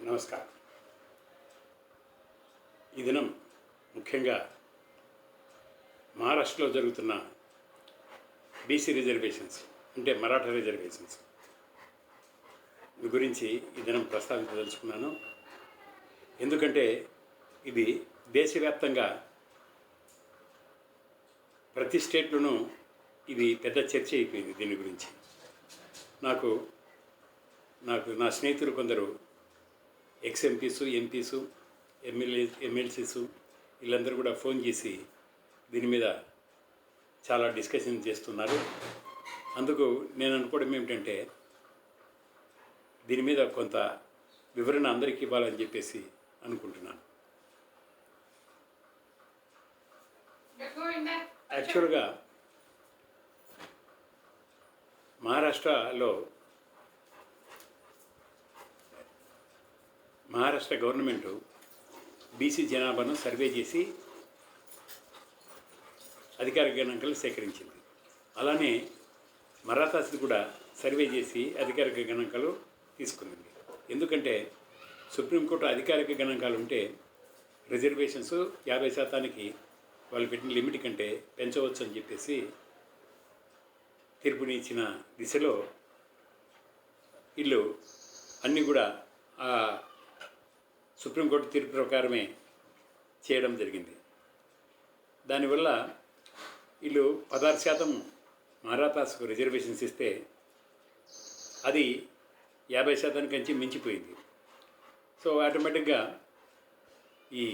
నమస్కారం. ఈ దినం ముఖ్యంగా మహారాష్ట్రలో జరుగుతున్న బీసీ రిజర్వేషన్స్ అంటే మరాఠా రిజర్వేషన్స్ గురించి ఈ దినం ప్రస్తావించదలుచుకున్నాను. ఎందుకంటే ఇది దేశవ్యాప్తంగా ప్రతి స్టేట్లోనూ ఇది పెద్ద చర్చ అయిపోయింది. దీని గురించి నాకు నా స్నేహితులు కొందరు ఎక్స్ఎంపీసు, ఎంపీసు, ఎమ్మెల్సీసు వీళ్ళందరూ కూడా ఫోన్ చేసి దీని మీద చాలా డిస్కషన్ చేస్తున్నారు. అందుకు నేను అనుకోవడం ఏమిటంటే దీని మీద కొంత వివరణ అందరికీ ఇవ్వాలని చెప్పేసి అనుకుంటున్నాను. యాక్చువల్గా మహారాష్ట్ర గవర్నమెంటు బీసీ జనాభాను సర్వే చేసి అధికారిక గణాంకాలు సేకరించింది. అలానే మరాఠాస్ది కూడా సర్వే చేసి అధికారిక గణాంకాలు తీసుకుంది. ఎందుకంటే సుప్రీంకోర్టు అధికారిక గణాంకాలు ఉంటే రిజర్వేషన్స్ 50% వాళ్ళు పెట్టిన లిమిట్ కంటే పెంచవచ్చు అని చెప్పేసి తీర్పుని ఇచ్చిన దిశలో వీళ్ళు అన్నీ కూడా ఆ సుప్రీంకోర్టు తీర్పు ప్రకారమే చేయడం జరిగింది. దానివల్ల వీళ్ళు 16% మరాఠాస్కు రిజర్వేషన్స్ ఇస్తే అది 50% కంచి మించిపోయింది. సో ఆటోమేటిక్గా ఈ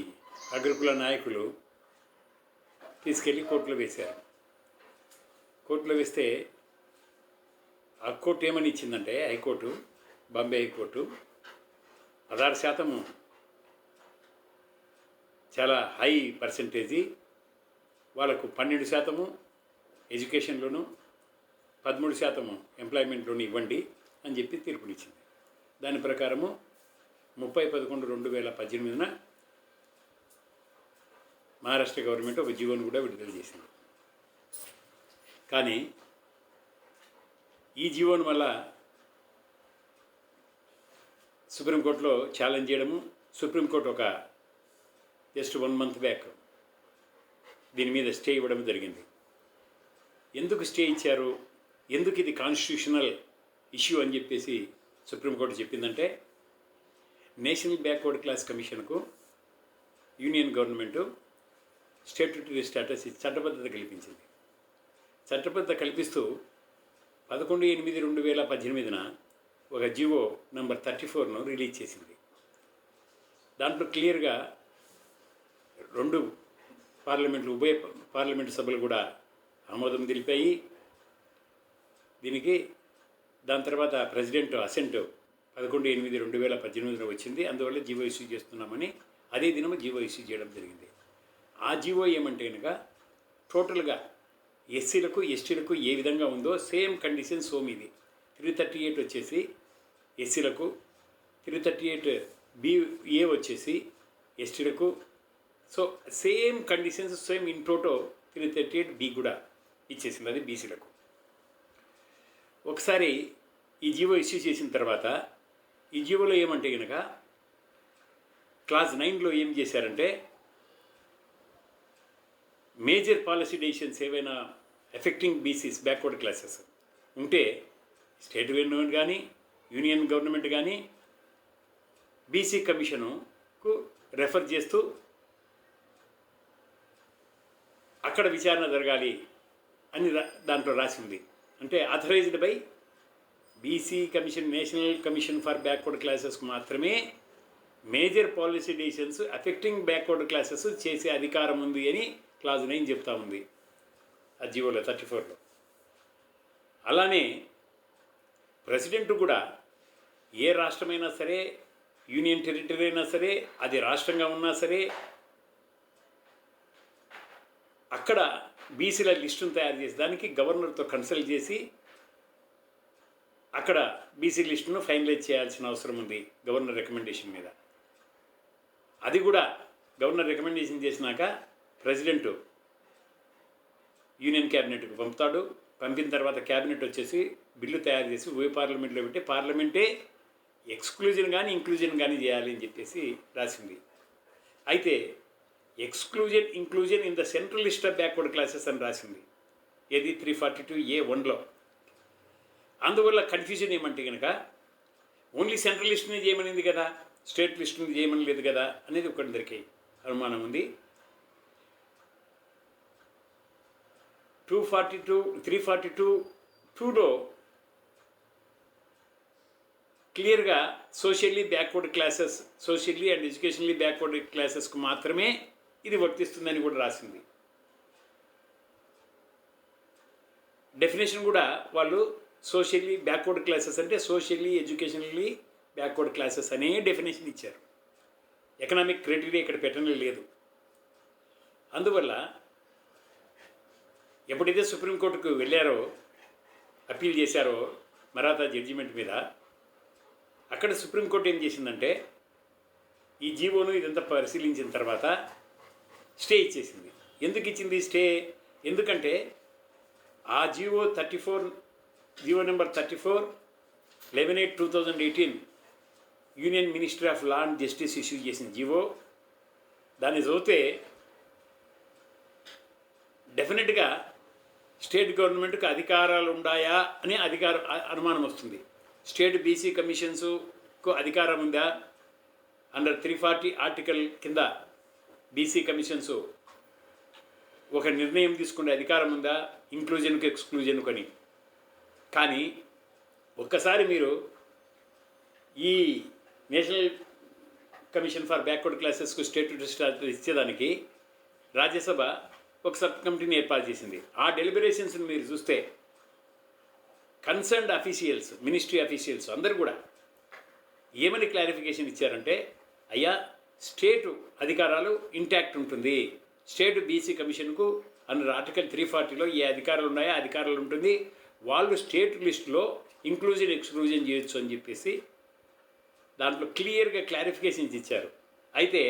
అగ్రకుల నాయకులు తీసుకెళ్ళి కోర్టులో వేశారు. కోర్టులో వేస్తే ఆ కోర్టు ఏమని ఇచ్చిందంటే హైకోర్టు, బాంబే హైకోర్టు 16% చాలా హై పర్సంటేజీ, వాళ్ళకు 12% ఎడ్యుకేషన్లోను 13% ఎంప్లాయ్మెంట్లోను ఇవ్వండి అని చెప్పి తీర్పునిచ్చింది. దాని ప్రకారము 30/11/2018 మహారాష్ట్ర గవర్నమెంట్ ఒక జీవోను కూడా విడుదల చేసింది. కానీ ఈ జీవోను వల్ల సుప్రీంకోర్టులో ఛాలెంజ్ చేయడము, సుప్రీంకోర్టు ఒక జస్ట్ 1 month బ్యాక్ దీని మీద స్టే ఇవ్వడం జరిగింది. ఎందుకు స్టే ఇచ్చారు, ఎందుకు ఇది కాన్స్టిట్యూషనల్ ఇష్యూ అని చెప్పేసి సుప్రీంకోర్టు చెప్పిందంటే నేషనల్ బ్యాక్వర్డ్ క్లాస్ కమిషన్కు యూనియన్ గవర్నమెంటు స్టాట్యూటరీ స్టేటస్ చట్టబద్ధత కల్పించింది. చట్టబద్ధత కల్పిస్తూ 11/8/2018 ఒక జీవో నంబర్ 34ను రిలీజ్ చేసింది. దాంట్లో క్లియర్గా 2 ఉభయ పార్లమెంటు సభలు కూడా ఆమోదం తెలిపాయి దీనికి. దాని తర్వాత ప్రెసిడెంట్ అసెంట్ 11/8/2018 వచ్చింది. అందువల్ల జీవో ఇష్యూ చేస్తున్నామని అదే దినము జీవో ఇష్యూ చేయడం జరిగింది. ఆ జీవో ఏమంటే కనుక టోటల్గా ఎస్సీలకు ఎస్టీలకు ఏ విధంగా ఉందో సేమ్ కండిషన్స్ ఇది 338 వచ్చేసి ఎస్సీలకు, 338BA వచ్చేసి ఎస్టీలకు. So same conditions same in toto 338B కూడా ఇచ్చేసింది, అది బీసీలకు. ఒకసారి ఈ జీవో ఇష్యూ చేసిన తర్వాత ఈ జీవోలో ఏమంటే కనుక క్లాస్ 9లో ఏం చేశారంటే మేజర్ పాలసీ డెసిషన్స్ ఏవైనా ఎఫెక్టింగ్ బీసీస్ బ్యాక్వర్డ్ క్లాసెస్ ఉంటే స్టేట్ గవర్నమెంట్ కానీ యూనియన్ గవర్నమెంట్ కానీ బీసీ కమిషనుకు రెఫర్ చేస్తూ అక్కడ విచారణ జరగాలి అని దాంట్లో రాసింది. అంటే authorised by BC commission, national commission for backward క్లాసెస్కు మాత్రమే major policy decisions affecting backward classes చేసే అధికారం ఉంది అని క్లాజ్ 9 చెప్తా ఉంది ఆ జీవోలో 34లో. అలానే ప్రెసిడెంట్ కూడా ఏ రాష్ట్రమైనా సరే, యూనియన్ టెరిటరీ అయినా సరే, అది రాష్ట్రంగా ఉన్నా సరే, అక్కడ బీసీల లిస్టును తయారు చేసి దానికి గవర్నర్తో కన్సల్ట్ చేసి అక్కడ బీసీ లిస్టును ఫైనలైజ్ చేయాల్సిన అవసరం ఉంది గవర్నర్ రికమెండేషన్ మీద. అది కూడా గవర్నర్ రికమెండేషన్ చేసినాక ప్రెసిడెంట్ యూనియన్ క్యాబినెట్కి పంపుతాడు. పంపిన తర్వాత క్యాబినెట్ వచ్చేసి బిల్లు తయారు చేసి ఉభయ పార్లమెంట్లో పెట్టి పార్లమెంటే ఎక్స్క్లూజన్ కానీ ఇంక్లూజన్ కానీ చేయాలి అని చెప్పేసి రాసింది. అయితే inclusion in the central list of backward classes అని రాసింది. ఏది 342A(1)లో. అందువల్ల కన్ఫ్యూజన్ ఏమంటే కనుక ఓన్లీ సెంట్రల్ లిస్ట్ని చేయమనింది కదా, స్టేట్ లిస్ట్ని చేయమని లేదు కదా అనేది ఒకరిద్దరికి అనుమానం ఉంది. 342(2)లో క్లియర్గా socially backward classes, socially and educationally backward క్లాసెస్కు మాత్రమే ఇది వర్తిస్తుందని కూడా రాసింది. డెఫినేషన్ కూడా వాళ్ళు సోషల్లీ బ్యాక్వర్డ్ క్లాసెస్ అంటే సోషల్లీ ఎడ్యుకేషనల్లీ బ్యాక్వర్డ్ క్లాసెస్ అనే డెఫినేషన్ ఇచ్చారు. ఎకనామిక్ క్రైటీరియా ఇక్కడ పెట్టనే లేదు. అందువల్ల ఎప్పుడైతే సుప్రీంకోర్టుకు వెళ్ళారో, అప్పీల్ చేశారో మరాఠా జడ్జిమెంట్ మీద, అక్కడ సుప్రీంకోర్టు ఏం చేసిందంటే ఈ జీవోను ఇదంతా పరిశీలించిన తర్వాత స్టే ఇచ్చేసింది. ఎందుకు ఇచ్చింది స్టే? ఎందుకంటే ఆ GO number 34 11/8/2018 union ministry of law and justice issue చేసిన జీవో, దాన్ని చదివితే డెఫినెట్గా స్టేట్ గవర్నమెంట్కి అధికారాలు ఉన్నాయా అని అనుమానం వస్తుంది. స్టేట్ బీసీ కమిషన్స్కు అధికారం ఉందా? అండర్ 340 ఆర్టికల్ కింద బీసీ కమిషన్స్ ఒక నిర్ణయం తీసుకునే అధికారం ఉందా ఇంక్లూజన్కు ఎక్స్క్లూజన్కు అని? కానీ ఒక్కసారి మీరు ఈ నేషనల్ కమిషన్ ఫర్ బ్యాక్వర్డ్ క్లాసెస్కు స్టేట్యూటరీ స్టాటస్ ఇచ్చేదానికి రాజ్యసభ ఒక సబ్ కమిటీని ఏర్పాటు చేసింది. ఆ డెలిబరేషన్స్ని మీరు చూస్తే కన్సర్న్డ్ అఫీషియల్స్, మినిస్ట్రీ అఫీషియల్స్ అందరూ కూడా ఏమని క్లారిఫికేషన్ ఇచ్చారంటే, అయ్యా స్టేటు అధికారాలు ఇంటాక్ట్ ఉంటుంది, స్టేట్ బీసీ కమిషన్కు అన్న ఆర్టికల్ 340లో ఏ అధికారాలు ఉన్నాయో అధికారాలు ఉంటుంది, వాళ్ళు స్టేట్ లిస్టులో ఇంక్లూజన్ ఎక్స్క్లూజన్ చేయొచ్చు అని చెప్పేసి దాంట్లో క్లియర్గా క్లారిఫికేషన్స్ ఇచ్చారు. అయితే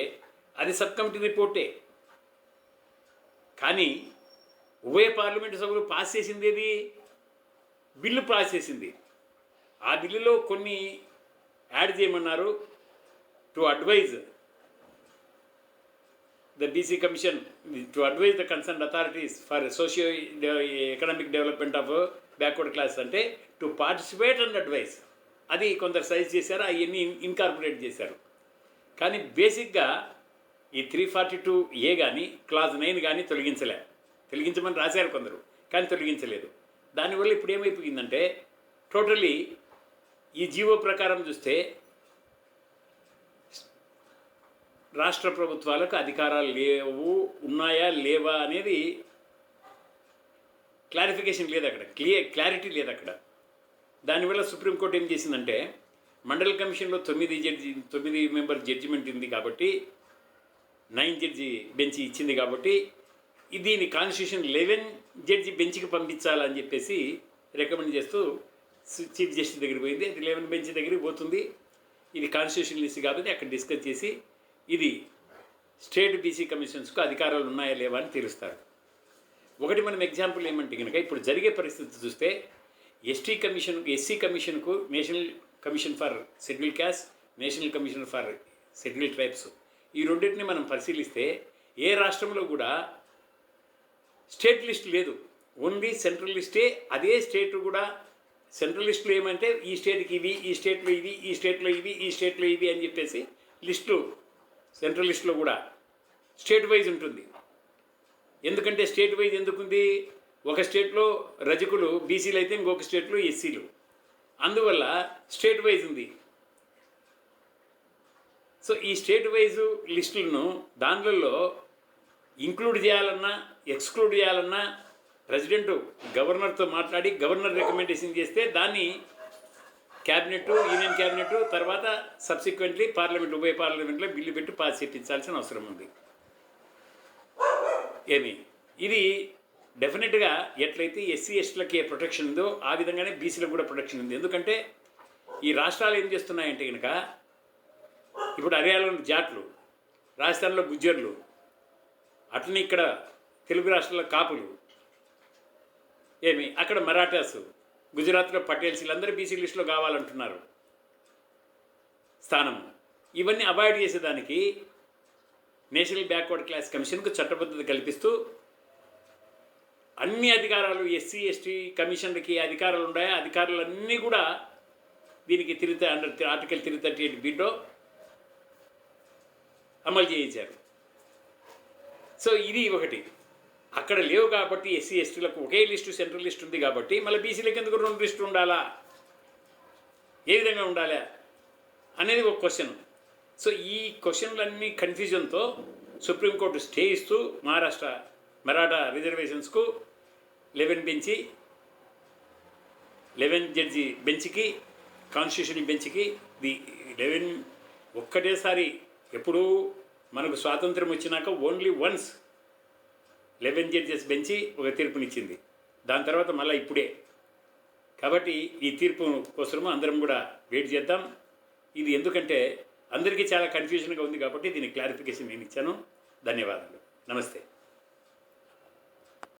అది సబ్ కమిటీ రిపోర్టే. కానీ ఉభయ పార్లమెంటు సభలు పాస్ చేసింది ఏది? బిల్లు పాస్ చేసింది. ఆ బిల్లులో కొన్ని యాడ్ చేయమన్నారు. To advise the BC Commission to advise the concerned authorities for socio-economic development of backward class అంటే టు పార్టిసిపేట్ అండ్ అడ్వైజ్. అది కొందరు సజెస్ట్ చేశారు, అవన్నీ ఇన్కార్పొరేట్ చేశారు. కానీ బేసిక్గా ఈ 342A కానీ క్లాజ్ 9 కానీ తొలగించమని రాశారు కొందరు, కానీ తొలగించలేదు. దానివల్ల ఇప్పుడు ఏమైపోయిందంటే టోటలీ ఈ జీవో ప్రకారం చూస్తే రాష్ట్ర ప్రభుత్వాలకు అధికారాలు ఉన్నాయా లేవా అనేది క్లారిఫికేషన్ లేదు అక్కడ, క్లారిటీ లేదు అక్కడ. దానివల్ల సుప్రీంకోర్టు ఏం చేసిందంటే మండల్ కమిషన్లో 9 మెంబర్ జడ్జిమెంట్ ఉంది కాబట్టి 9 జడ్జి బెంచ్ ఇచ్చింది కాబట్టి దీన్ని కాన్స్టిట్యూషన్ 11 జడ్జి బెంచ్కి పంపించాలని చెప్పేసి రికమెండ్ చేస్తూ చీఫ్ జస్టిస్ దగ్గరికి పోయింది. అది 11 బెంచ్ దగ్గరికి పోతుంది. ఇది కాన్స్టిట్యూషన్ లిస్ట్ కాబట్టి అక్కడ డిస్కస్ చేసి ఇది స్టేట్ బీసీ కమిషన్స్కు అధికారాలు ఉన్నాయా లేవా అని తెలుస్తారు. ఒకటి మనం ఎగ్జాంపుల్ ఏమంటే కనుక ఇప్పుడు జరిగే పరిస్థితి చూస్తే ఎస్సీ కమిషన్కు national commission for schedule caste, national commission for schedule tribes, ఈ రెండింటిని మనం పరిశీలిస్తే ఏ రాష్ట్రంలో కూడా స్టేట్ లిస్ట్ లేదు, ఓన్లీ సెంట్రల్ లిస్టే. అదే స్టేట్ కూడా సెంట్రల్ లిస్టులో ఏమంటే ఈ స్టేట్కి ఇవి, ఈ స్టేట్లో ఇవి, ఈ స్టేట్లో ఇవి, ఈ స్టేట్లో ఇవి అని చెప్పేసి లిస్టు సెంట్రల్ లిస్టులో కూడా స్టేట్ వైజ్ ఉంటుంది. ఎందుకంటే స్టేట్ వైజ్ ఎందుకుంది? ఒక స్టేట్లో రజకులు బీసీలు అయితే ఇంకొక స్టేట్లో ఎస్సీలు, అందువల్ల స్టేట్ వైజ్ ఉంది. సో ఈ స్టేట్ వైజు లిస్టులను దానిలో ఇంక్లూడ్ చేయాలన్నా ఎక్స్క్లూడ్ చేయాలన్నా ప్రెసిడెంట్ గవర్నర్తో మాట్లాడి గవర్నర్ రికమెండేషన్ చేస్తే దాన్ని క్యాబినెట్, యూనియన్ క్యాబినెట్ తర్వాత సబ్సిక్వెంట్లీ పార్లమెంట్, ఉభయ పార్లమెంట్లో బిల్లు పెట్టి పాస్ చేయించాల్సిన అవసరం ఉంది. ఇది డెఫినెట్గా ఎట్లయితే ఎస్సీ ఎస్టీలకి ఏ ప్రొటెక్షన్ ఉందో ఆ విధంగానే బీసీలకు కూడా ప్రొటెక్షన్ ఉంది. ఎందుకంటే ఈ రాష్ట్రాలు ఏం చేస్తున్నాయంటే కనుక ఇప్పుడు హర్యానాలో జాట్లు, రాజస్థాన్లో గుజ్జర్లు, అట్లనే ఇక్కడ తెలుగు రాష్ట్రాల్లో కాపులు, అక్కడ మరాఠాసు, గుజరాత్లో పటేల్స్, వీళ్ళందరూ బీసీ లిస్టులో కావాలంటున్నారు. స్థానం. ఇవన్నీ అవాయిడ్ చేసేదానికి నేషనల్ బ్యాక్వర్డ్ క్లాస్ కమిషన్కు చట్టబద్ధత కల్పిస్తూ అన్ని అధికారాలు ఎస్సీ ఎస్టీ కమిషన్లకి అధికారాలు ఉన్నాయి. అధికారులన్నీ కూడా దీనికి అండర్ ఆర్టికల్ 338(b)లో అమలు చేయించారు. సో ఇది ఒకటి. అక్కడ లేవు కాబట్టి ఎస్సీ ఎస్టీలకు ఒకే లిస్టు సెంట్రల్ లిస్ట్ ఉంది కాబట్టి మళ్ళీ బీసీలకు ఎందుకు 2 లిస్టు ఉండాలా, ఏ విధంగా ఉండాలా అనేది ఒక క్వశ్చన్. సో ఈ క్వశ్చన్లన్నీ కన్ఫ్యూజన్తో సుప్రీంకోర్టు స్టే ఇస్తూ మహారాష్ట్ర మరాఠా రిజర్వేషన్స్కు 11 జడ్జి బెంచ్కి, కాన్స్టిట్యూషన్ బెంచ్కి 11 ఒక్కటేసారి ఎప్పుడూ మనకు స్వాతంత్రం వచ్చినాక ఓన్లీ వన్స్ 11 జడ్జెస్ బెంచి ఒక తీర్పునిచ్చింది. దాని తర్వాత మళ్ళీ ఇప్పుడే. కాబట్టి ఈ తీర్పు కోసము అందరం కూడా వెయిట్ చేద్దాం. ఇది ఎందుకంటే అందరికీ చాలా కన్ఫ్యూజన్గా ఉంది కాబట్టి దీని క్లారిఫికేషన్ నేను ఇచ్చాను. ధన్యవాదాలు. నమస్తే.